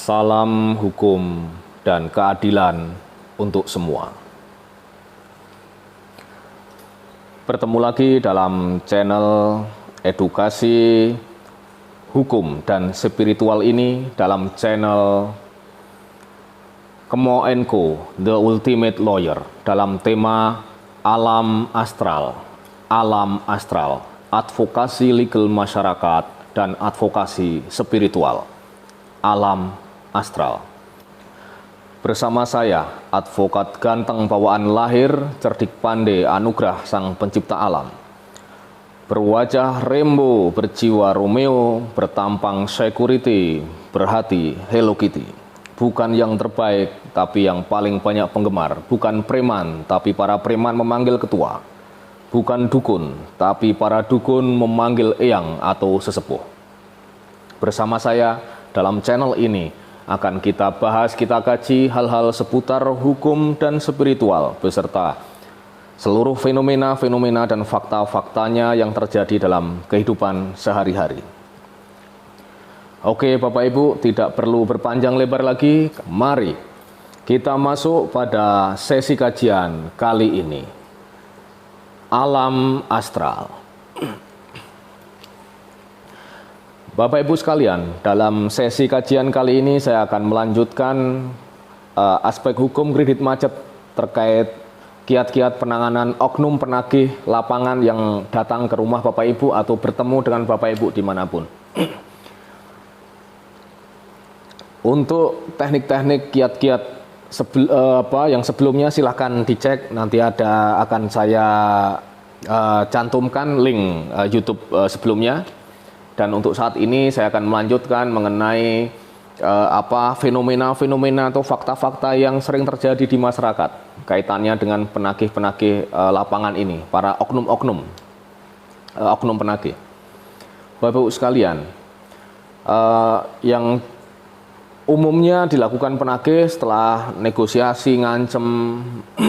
Salam hukum dan keadilan untuk semua. Bertemu lagi dalam channel edukasi hukum dan spiritual ini, dalam channel Kemo & Co, The Ultimate Lawyer, dalam tema alam astral, advokasi legal masyarakat dan advokasi spiritual, alam astral. Bersama saya, advokat ganteng bawaan lahir, cerdik pandai, anugerah sang pencipta alam. Berwajah Rembo, berjiwa Romeo, bertampang security, berhati Hello Kitty. Bukan yang terbaik, tapi yang paling banyak penggemar. Bukan preman, tapi para preman memanggil ketua. Bukan dukun, tapi para dukun memanggil eyang atau sesepuh. Bersama saya dalam channel ini akan kita bahas, kita kaji hal-hal seputar hukum dan spiritual beserta seluruh fenomena-fenomena dan fakta-faktanya yang terjadi dalam kehidupan sehari-hari. Oke Bapak Ibu, tidak perlu berpanjang lebar lagi, mari kita masuk pada sesi kajian kali ini. Alam astral. Bapak Ibu sekalian, dalam sesi kajian kali ini saya akan melanjutkan aspek hukum kredit macet terkait kiat-kiat penanganan oknum penagih lapangan yang datang ke rumah Bapak Ibu atau bertemu dengan Bapak Ibu dimanapun. Untuk teknik-teknik kiat-kiat yang sebelumnya silahkan dicek, nanti akan saya cantumkan link YouTube sebelumnya. Dan untuk saat ini saya akan melanjutkan mengenai fenomena-fenomena atau fakta-fakta yang sering terjadi di masyarakat kaitannya dengan penagih-penagih lapangan ini, para oknum penagih. Bapak Ibu sekalian, yang umumnya dilakukan penagih setelah negosiasi, ngancem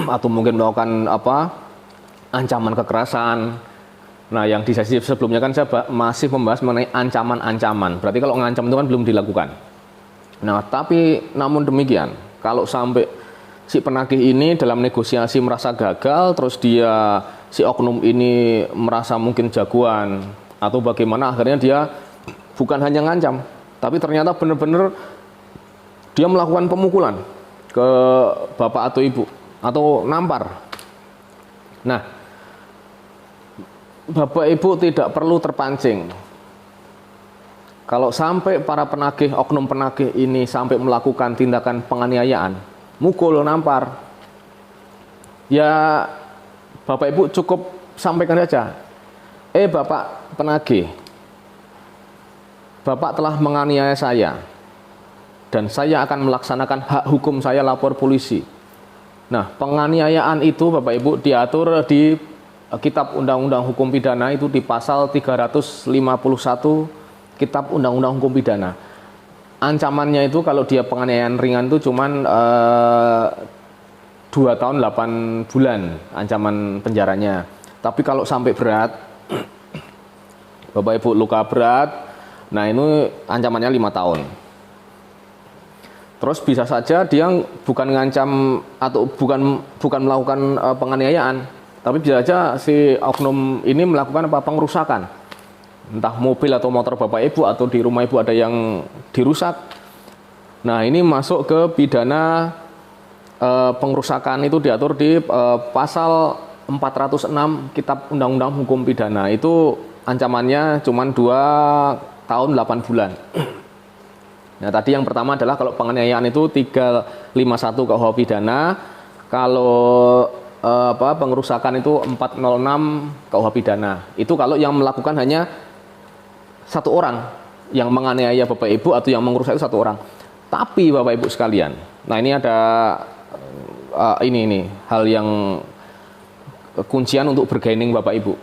atau mungkin melakukan ancaman kekerasan. Nah, yang di sesi sebelumnya kan saya masih membahas mengenai ancaman-ancaman. Berarti kalau ngancam itu kan belum dilakukan. Nah, tapi namun demikian, kalau sampai si penagih ini dalam negosiasi merasa gagal, terus si oknum ini merasa mungkin jagoan atau bagaimana, akhirnya dia bukan hanya ngancam, tapi ternyata benar-benar dia melakukan pemukulan ke bapak atau ibu atau nampar. Nah, Bapak Ibu tidak perlu terpancing. Kalau sampai para penagih, oknum penagih ini sampai melakukan tindakan penganiayaan, mukul, nampar, ya Bapak Ibu cukup sampaikan saja, Bapak penagih, Bapak telah menganiaya saya, dan saya akan melaksanakan hak hukum saya, lapor polisi. Nah, penganiayaan itu Bapak Ibu diatur di Kitab Undang-Undang Hukum Pidana, itu di pasal 351 Kitab Undang-Undang Hukum Pidana. Ancamannya itu kalau dia penganiayaan ringan itu cuman 2 tahun 8 bulan ancaman penjaranya. Tapi kalau sampai berat, Bapak Ibu luka berat, nah ini ancamannya 5 tahun. Terus bisa saja dia bukan ngancam atau bukan melakukan penganiayaan, tapi bisa saja si oknum ini melakukan pengrusakan. Entah mobil atau motor Bapak Ibu atau di rumah Ibu ada yang dirusak. Nah, ini masuk ke pidana pengrusakan, itu diatur di pasal 406 Kitab Undang-Undang Hukum Pidana. Itu ancamannya cuma 2 tahun 8 bulan. Nah, tadi yang pertama adalah kalau penganiayaan itu 351 KUH Pidana. Kalau pengrusakan itu 406 KUH Pidana. Itu kalau yang melakukan hanya satu orang, yang menganiaya Bapak Ibu atau yang merusak itu satu orang. Tapi Bapak Ibu sekalian, nah ini ada ini hal yang kuncian untuk bergening Bapak Ibu.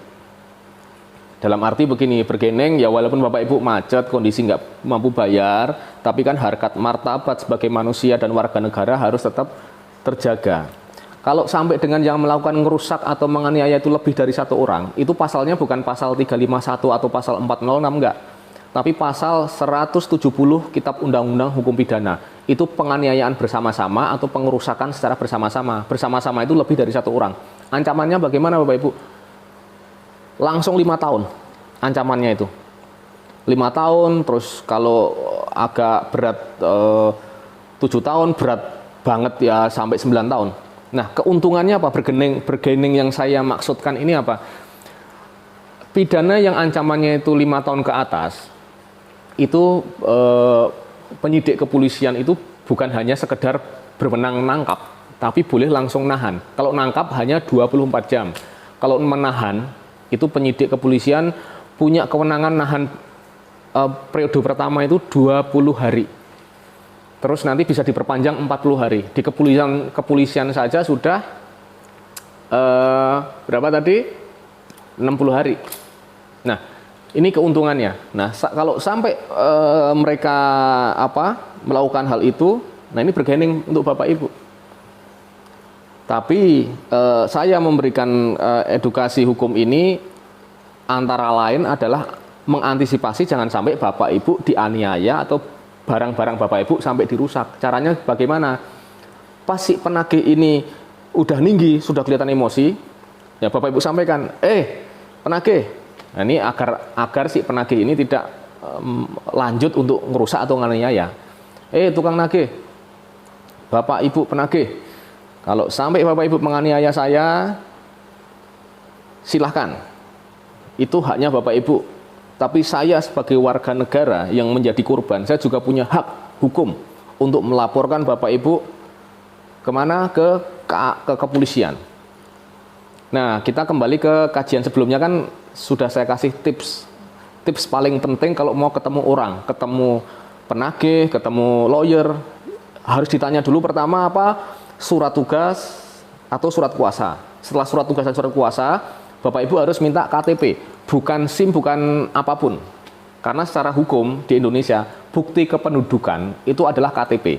Dalam arti begini, bergening ya walaupun Bapak Ibu macet, kondisi nggak mampu bayar, tapi kan harkat martabat sebagai manusia dan warga negara harus tetap terjaga. Kalau sampai dengan yang melakukan ngerusak atau menganiaya itu lebih dari satu orang, itu pasalnya bukan pasal 351 atau pasal 406, enggak. Tapi pasal 170 Kitab Undang-Undang Hukum Pidana itu penganiayaan bersama-sama atau pengerusakan secara bersama-sama. Bersama-sama itu lebih dari satu orang. Ancamannya bagaimana Bapak Ibu? Langsung 5 tahun ancamannya itu. 5 tahun, terus kalau agak berat 7 tahun, berat banget ya sampai 9 tahun. Nah, keuntungannya apa? Bergening yang saya maksudkan ini apa? Pidana yang ancamannya itu 5 tahun ke atas, itu penyidik kepolisian itu bukan hanya sekedar berwenang nangkap, tapi boleh langsung nahan. Kalau nangkap hanya 24 jam. Kalau menahan, itu penyidik kepolisian punya kewenangan nahan periode pertama itu 20 hari. Terus nanti bisa diperpanjang 40 hari. Di kepolisian saja sudah berapa tadi? 60 hari. Nah, ini keuntungannya. Nah, kalau sampai mereka melakukan hal itu, nah ini bergening untuk Bapak Ibu. Tapi saya memberikan edukasi hukum ini antara lain adalah mengantisipasi jangan sampai Bapak Ibu dianiaya atau barang-barang Bapak Ibu sampai dirusak. Caranya bagaimana? Pas si penagih ini udah tinggi, sudah kelihatan emosi, ya Bapak Ibu sampaikan, penagih. Nah, ini agar si penagih ini tidak lanjut untuk merusak atau menganiaya. Tukang nagih, Bapak Ibu penagih, kalau sampai Bapak Ibu menganiaya saya, silahkan. Itu haknya Bapak Ibu. Tapi saya sebagai warga negara yang menjadi korban, saya juga punya hak hukum untuk melaporkan Bapak Ibu kemana? Ke kepolisian. Nah, kita kembali ke kajian sebelumnya kan sudah saya kasih tips paling penting kalau mau ketemu orang, ketemu penagih, ketemu lawyer, harus ditanya dulu pertama apa? Surat tugas atau surat kuasa. Setelah surat tugas dan surat kuasa, Bapak Ibu harus minta KTP, bukan SIM, bukan apapun. Karena secara hukum di Indonesia, bukti kependudukan itu adalah KTP.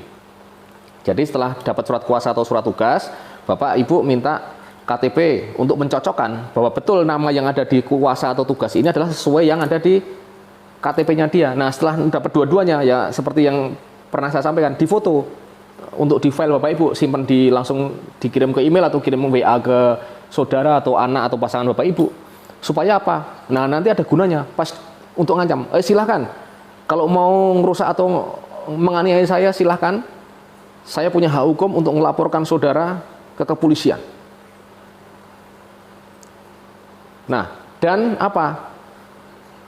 Jadi setelah dapat surat kuasa atau surat tugas, Bapak Ibu minta KTP untuk mencocokkan bahwa betul nama yang ada di kuasa atau tugas ini adalah sesuai yang ada di KTP-nya dia. Nah, setelah dapat dua-duanya, ya seperti yang pernah saya sampaikan, difoto untuk di file Bapak Ibu, simpan langsung dikirim ke email atau kirim WA ke saudara atau anak atau pasangan Bapak Ibu. Supaya apa? Nah, nanti ada gunanya pas untuk ngancam. Silahkan. Kalau mau merusak atau menganiaya saya, silahkan. Saya punya hak hukum untuk melaporkan saudara ke kepolisian. Nah, dan apa?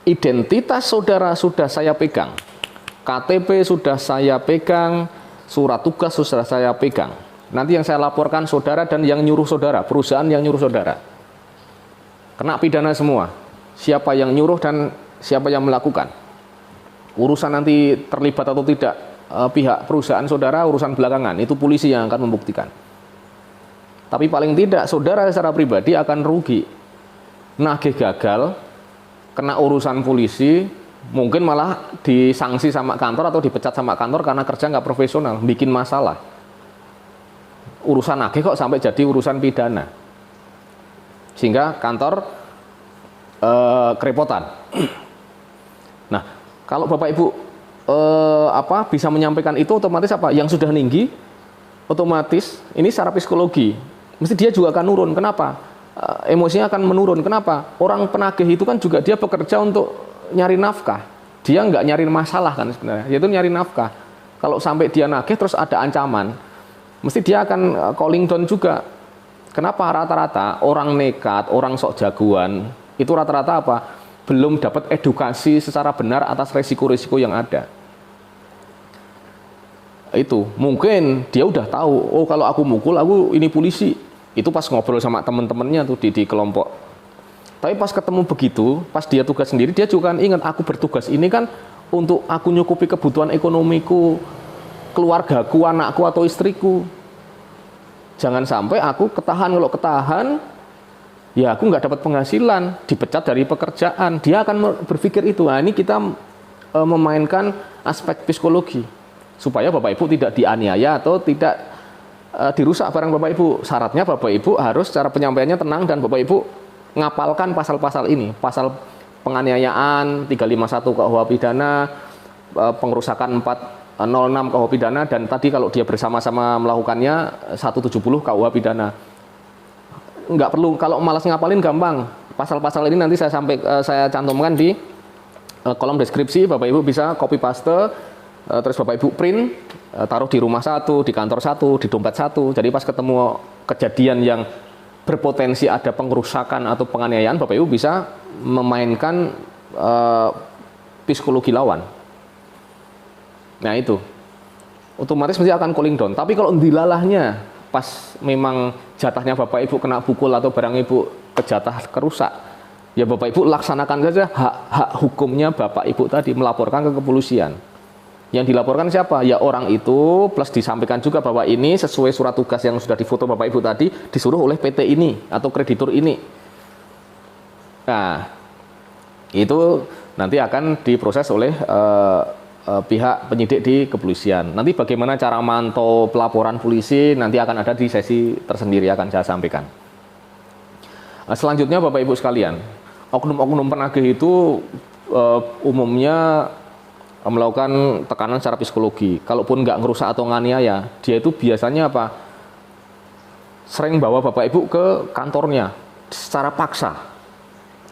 Identitas saudara sudah saya pegang. KTP sudah saya pegang, surat tugas sudah saya pegang. Nanti yang saya laporkan saudara dan yang nyuruh saudara, perusahaan yang nyuruh saudara. Kena pidana semua. Siapa yang nyuruh dan siapa yang melakukan. Urusan nanti terlibat atau tidak pihak perusahaan saudara, urusan belakangan. Itu polisi yang akan membuktikan. Tapi paling tidak saudara secara pribadi akan rugi. Nagih gagal, kena urusan polisi, mungkin malah disanksi sama kantor atau dipecat sama kantor karena kerja nggak profesional, bikin masalah. Urusan nagih kok sampai jadi urusan pidana, sehingga kantor kerepotan. Nah, kalau Bapak Ibu bisa menyampaikan itu, otomatis apa? Yang sudah tinggi, otomatis ini secara psikologi, mesti dia juga akan nurun. Kenapa? Emosinya akan menurun. Kenapa? Orang penagih itu kan juga dia bekerja untuk nyari nafkah. Dia nggak nyari masalah kan sebenarnya, yaitu nyari nafkah. Kalau sampai dia nagih terus ada ancaman, mesti dia akan calling down juga. Kenapa? Rata-rata orang nekat, orang sok jagoan, itu rata-rata apa? Belum dapat edukasi secara benar atas resiko-resiko yang ada. Itu mungkin dia udah tahu, oh kalau aku mukul, aku ini polisi. Itu pas ngobrol sama teman-temannya tuh di kelompok. Tapi pas ketemu begitu, pas dia tugas sendiri, dia juga kan ingat, aku bertugas ini kan untuk aku nyukupi kebutuhan ekonomiku, keluargaku, anakku atau istriku. Jangan sampai aku ketahan. Kalau ketahan, ya aku nggak dapat penghasilan, dipecat dari pekerjaan. Dia akan berpikir itu. Nah, ini kita memainkan aspek psikologi supaya Bapak Ibu tidak dianiaya atau tidak dirusak barang Bapak Ibu. Syaratnya Bapak Ibu harus cara penyampaiannya tenang dan Bapak Ibu ngapalkan pasal-pasal ini, pasal penganiayaan 351 KUH pidana, pengerusakan 406 KUH pidana, dan tadi kalau dia bersama-sama melakukannya 170 KUH pidana. Nggak perlu, kalau malas ngapalin gampang. Pasal-pasal ini nanti saya cantumkan di kolom deskripsi. Bapak Ibu bisa copy paste, terus Bapak Ibu print, taruh di rumah satu, di kantor satu, di dompet satu. Jadi pas ketemu kejadian yang berpotensi ada pengerusakan atau penganiayaan, Bapak Ibu bisa memainkan psikologi lawan. Nah itu otomatis mesti akan cooling down. Tapi kalau dilalahnya pas memang jatahnya Bapak Ibu kena pukul atau barang Ibu kejatah kerusak, ya Bapak Ibu laksanakan saja hak hukumnya Bapak Ibu tadi, melaporkan ke kepolisian. Yang dilaporkan siapa? Ya orang itu, plus disampaikan juga bahwa ini sesuai surat tugas yang sudah difoto Bapak Ibu tadi, disuruh oleh PT ini atau kreditur ini. Nah, itu nanti akan diproses oleh pihak penyidik di kepolisian. Nanti bagaimana cara mantau pelaporan polisi nanti akan ada di sesi tersendiri, akan saya sampaikan. Selanjutnya Bapak Ibu sekalian, oknum-oknum penagih itu umumnya melakukan tekanan secara psikologi. Kalaupun nggak ngerusak atau nganiaya, dia itu biasanya apa? Sering bawa Bapak Ibu ke kantornya secara paksa.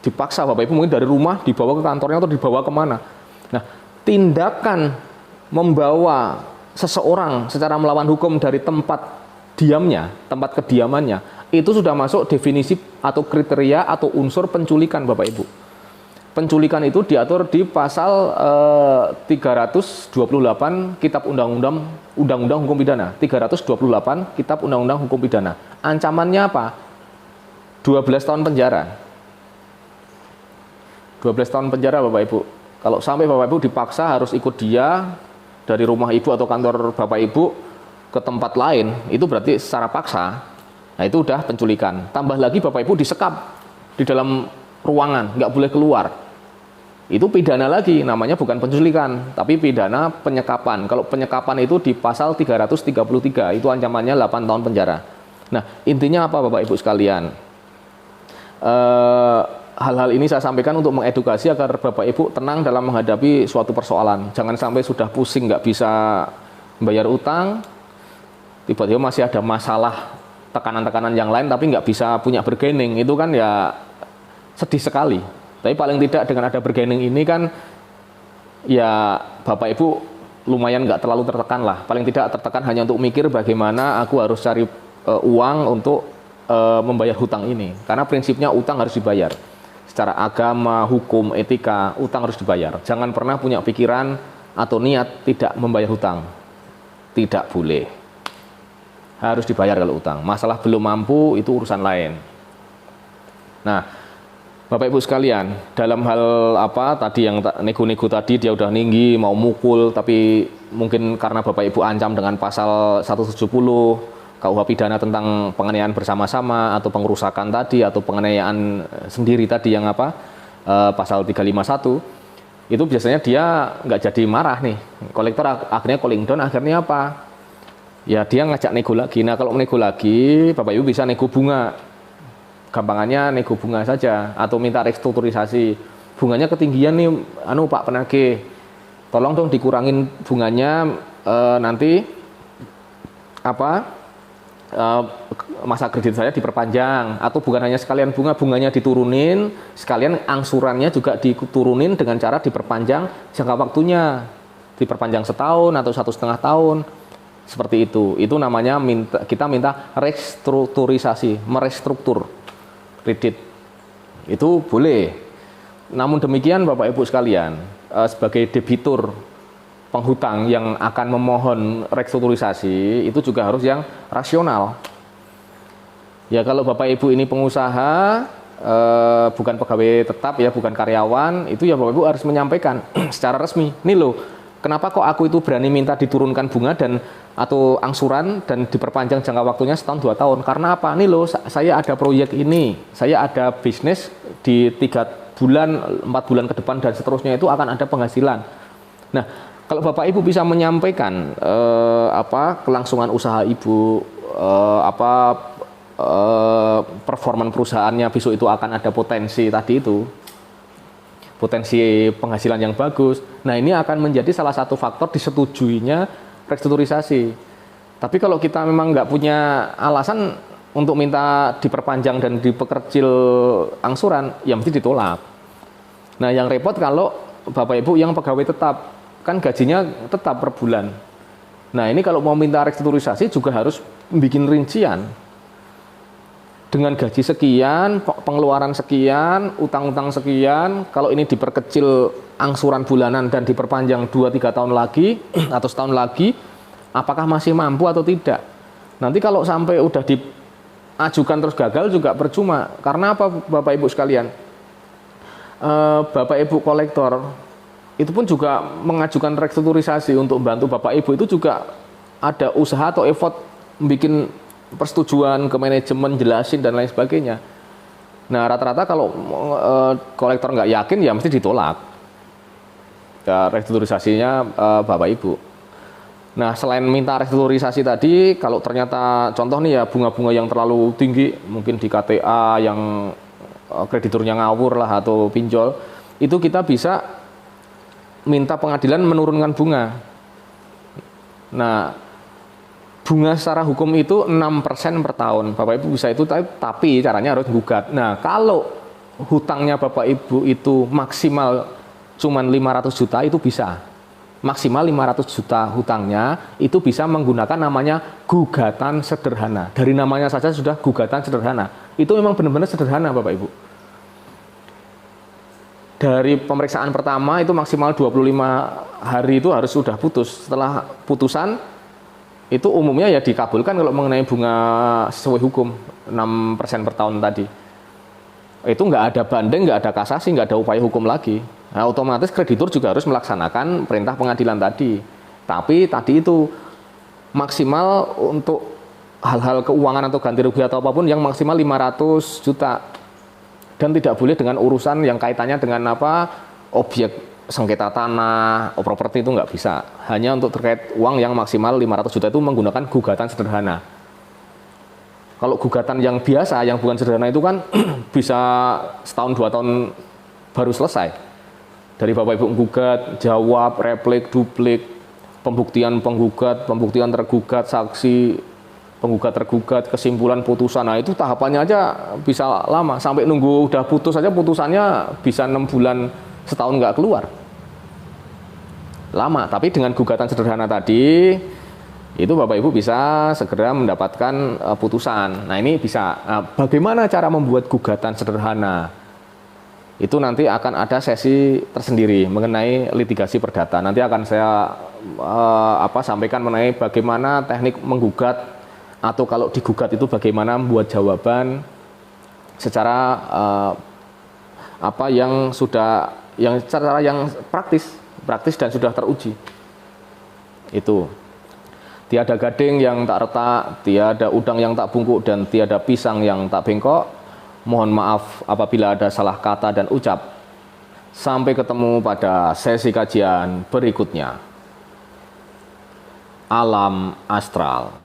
Dipaksa Bapak Ibu mungkin dari rumah dibawa ke kantornya atau dibawa kemana. Nah, tindakan membawa seseorang secara melawan hukum dari tempat diamnya, tempat kediamannya, itu sudah masuk definisi atau kriteria atau unsur penculikan Bapak Ibu. Penculikan itu diatur di pasal 328 Kitab Undang-Undang Hukum Pidana. 328 Kitab Undang-Undang Hukum Pidana. Ancamannya apa? 12 tahun penjara. 12 tahun penjara Bapak Ibu. Kalau sampai Bapak Ibu dipaksa harus ikut dia dari rumah Ibu atau kantor Bapak Ibu ke tempat lain, itu berarti secara paksa. Nah itu udah penculikan. Tambah lagi Bapak Ibu disekap di dalam ruangan, nggak boleh keluar. Itu pidana lagi, namanya bukan penculikan, tapi pidana penyekapan. Kalau penyekapan itu di pasal 333, itu ancamannya 8 tahun penjara. Nah intinya apa Bapak Ibu sekalian? Hal-hal ini saya sampaikan untuk mengedukasi agar Bapak Ibu tenang dalam menghadapi suatu persoalan. Jangan sampai sudah pusing nggak bisa membayar utang, tiba-tiba masih ada masalah tekanan-tekanan yang lain tapi nggak bisa punya bargaining. Itu kan ya sedih sekali. Tapi paling tidak dengan ada bargaining ini kan ya Bapak Ibu lumayan nggak terlalu tertekan lah. Paling tidak tertekan hanya untuk mikir bagaimana aku harus cari uang untuk membayar hutang ini. Karena prinsipnya utang harus dibayar. Secara agama, hukum, etika, utang harus dibayar. Jangan pernah punya pikiran atau niat tidak membayar hutang. Tidak boleh. Harus dibayar kalau utang. Masalah belum mampu itu urusan lain. Nah, Bapak Ibu sekalian, dalam hal apa tadi yang nego-nego tadi dia udah ninggi mau mukul, tapi mungkin karena Bapak Ibu ancam dengan pasal 170 KUH pidana tentang penganiayaan bersama-sama atau pengerusakan tadi atau penganiayaan sendiri tadi yang apa pasal 351, itu biasanya dia nggak jadi marah nih, kolektor akhirnya calling down, akhirnya apa ya dia ngajak nego lagi. Nah kalau nego lagi Bapak Ibu bisa nego bunga, gampangannya nego bunga saja atau minta restrukturisasi, bunganya ketinggian nih Pak penagih, tolong dong dikurangin bunganya, nanti apa masa kredit saya diperpanjang, atau bukan hanya sekalian bunganya diturunin, sekalian angsurannya juga diturunin dengan cara diperpanjang jangka waktunya, diperpanjang setahun atau 1,5 tahun, seperti itu. Itu namanya kita minta restrukturisasi, merestruktur kredit, itu boleh. Namun demikian Bapak Ibu sekalian, sebagai debitur penghutang yang akan memohon restrukturisasi itu juga harus yang rasional. Ya kalau Bapak Ibu ini pengusaha, bukan pegawai tetap ya, bukan karyawan, itu ya Bapak Ibu harus menyampaikan secara resmi. Nih loh, kenapa kok aku itu berani minta diturunkan bunga dan atau angsuran dan diperpanjang jangka waktunya setahun 2 tahun? Karena apa? Nih loh, saya ada proyek ini, saya ada bisnis di 3 bulan, 4 bulan ke depan dan seterusnya itu akan ada penghasilan. Nah, kalau Bapak Ibu bisa menyampaikan kelangsungan usaha Ibu, performan perusahaannya besok itu akan ada potensi tadi itu, potensi penghasilan yang bagus. Nah, ini akan menjadi salah satu faktor disetujuinya restrukturisasi. Tapi kalau kita memang nggak punya alasan untuk minta diperpanjang dan diperkecil angsuran, ya mesti ditolak. Nah, yang repot kalau Bapak Ibu yang pegawai tetap, kan gajinya tetap per bulan. Nah, ini kalau mau minta restrukturisasi juga harus bikin rincian. Dengan gaji sekian, pengeluaran sekian, utang-utang sekian, kalau ini diperkecil angsuran bulanan dan diperpanjang 2-3 tahun lagi atau setahun lagi, apakah masih mampu atau tidak? Nanti kalau sampai udah diajukan terus gagal juga percuma. Karena apa, Bapak Ibu sekalian? Bapak Ibu kolektor itu pun juga mengajukan restrukturisasi untuk membantu Bapak Ibu, itu juga ada usaha atau effort bikin persetujuan ke manajemen, jelasin dan lain sebagainya. Nah, rata-rata kalau kolektor nggak yakin ya mesti ditolak ya, restrukturisasinya Bapak Ibu. Nah, selain minta restrukturisasi tadi, kalau ternyata contoh nih ya bunga-bunga yang terlalu tinggi, mungkin di KTA yang krediturnya ngawur lah atau pinjol, itu kita bisa minta pengadilan menurunkan bunga. Nah, bunga secara hukum itu 6% per tahun. Bapak Ibu bisa itu, tapi caranya harus gugat. Nah, kalau hutangnya Bapak Ibu itu maksimal cuman 500 juta itu bisa. Maksimal 500 juta hutangnya itu bisa menggunakan namanya gugatan sederhana. Dari namanya saja sudah gugatan sederhana. Itu memang benar-benar sederhana, Bapak Ibu. Dari pemeriksaan pertama itu maksimal 25 hari itu harus sudah putus. Setelah putusan itu umumnya ya dikabulkan kalau mengenai bunga sesuai hukum 6% per tahun tadi. Itu nggak ada banding, nggak ada kasasi, nggak ada upaya hukum lagi. Nah, otomatis kreditur juga harus melaksanakan perintah pengadilan tadi. Tapi tadi itu maksimal untuk hal-hal keuangan atau ganti rugi atau apapun yang maksimal 500 juta. Dan tidak boleh dengan urusan yang kaitannya dengan apa, objek sengketa tanah, properti itu nggak bisa. Hanya untuk terkait uang yang maksimal 500 juta itu menggunakan gugatan sederhana. Kalau gugatan yang biasa, yang bukan sederhana itu kan bisa setahun 2 tahun baru selesai. Dari Bapak Ibu menggugat, jawab, replik, duplik, pembuktian penggugat, pembuktian tergugat, saksi, penggugat tergugat, kesimpulan putusan. Nah, itu tahapannya aja bisa lama. Sampai nunggu udah putus aja, putusannya bisa 6 bulan, setahun nggak keluar. Lama, tapi dengan gugatan sederhana tadi, itu Bapak Ibu bisa segera mendapatkan putusan. Nah, ini bisa. Nah, bagaimana cara membuat gugatan sederhana? Itu nanti akan ada sesi tersendiri mengenai litigasi perdata. Nanti akan saya sampaikan mengenai bagaimana teknik menggugat, atau kalau digugat itu bagaimana membuat jawaban secara secara yang praktis dan sudah teruji. Itu tiada gading yang tak retak, tiada udang yang tak bungkuk, dan tiada pisang yang tak bengkok. Mohon maaf apabila ada salah kata dan ucap. Sampai ketemu pada sesi kajian berikutnya. Alam Astral.